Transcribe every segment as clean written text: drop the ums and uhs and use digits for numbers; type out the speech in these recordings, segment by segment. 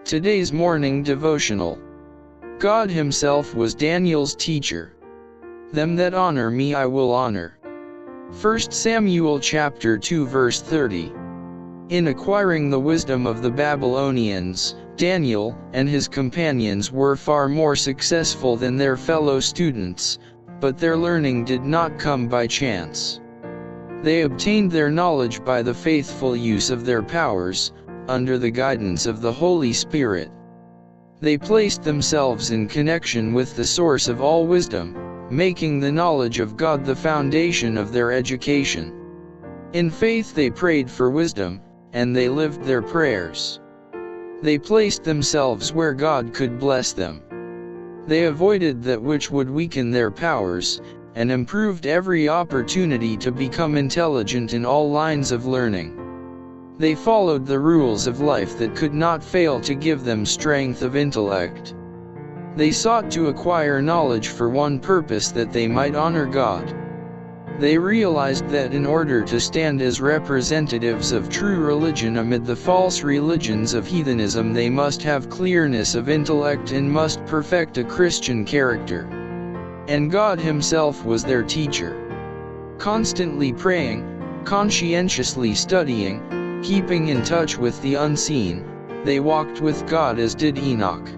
Today's morning devotional. God Himself was Daniel's teacher. Them that honor me I will honor. 1 Samuel chapter 2 verse 30. In acquiring the wisdom of the Babylonians, Daniel and his companions were far more successful than their fellow students, but their learning did not come by chance. They obtained their knowledge by the faithful use of their powers, under the guidance of the Holy Spirit. They placed themselves in connection with the source of all wisdom, making the knowledge of God the foundation of their education. In faith they prayed for wisdom, and they lived their prayers. They placed themselves where God could bless them. They avoided that which would weaken their powers, and improved every opportunity to become intelligent in all lines of learning. They followed the rules of life that could not fail to give them strength of intellect. They sought to acquire knowledge for one purpose, that they might honor God. They realized that in order to stand as representatives of true religion amid the false religions of heathenism, they must have clearness of intellect and must perfect a Christian character. And God Himself was their teacher. Constantly praying, conscientiously studying, keeping in touch with the unseen, they walked with God as did Enoch.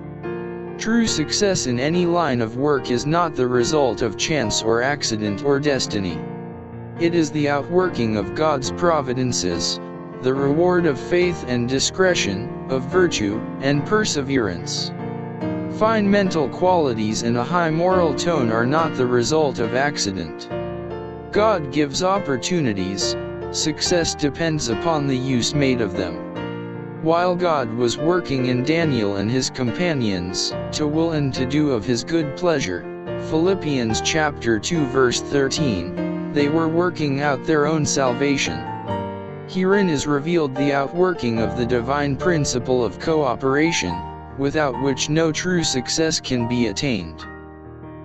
True success in any line of work is not the result of chance or accident or destiny. It is the outworking of God's providences, the reward of faith and discretion, of virtue and perseverance. Fine mental qualities and a high moral tone are not the result of accident. God gives opportunities. Success depends upon the use made of them. While God was working in Daniel and his companions, to will and to do of His good pleasure, Philippians chapter 2 verse 13, they were working out their own salvation. Herein is revealed the outworking of the divine principle of cooperation, without which no true success can be attained.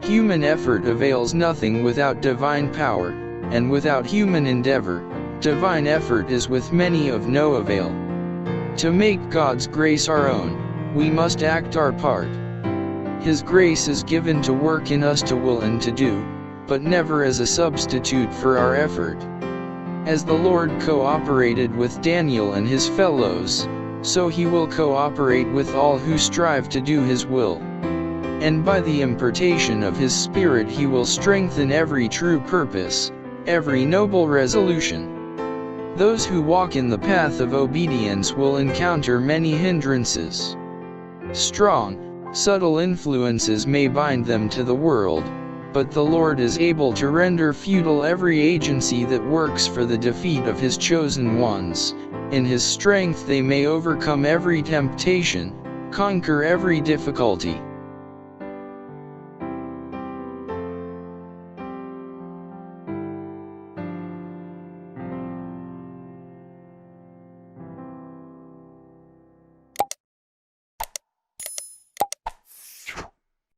Human effort avails nothing without divine power, and without human endeavor, divine effort is with many of no avail. To make God's grace our own, we must act our part. His grace is given to work in us to will and to do, but never as a substitute for our effort. As the Lord cooperated with Daniel and his fellows, so He will cooperate with all who strive to do His will. And by the impartation of His Spirit He will strengthen every true purpose, every noble resolution. Those who walk in the path of obedience will encounter many hindrances. Strong, subtle influences may bind them to the world, but the Lord is able to render futile every agency that works for the defeat of His chosen ones. In His strength they may overcome every temptation, conquer every difficulty.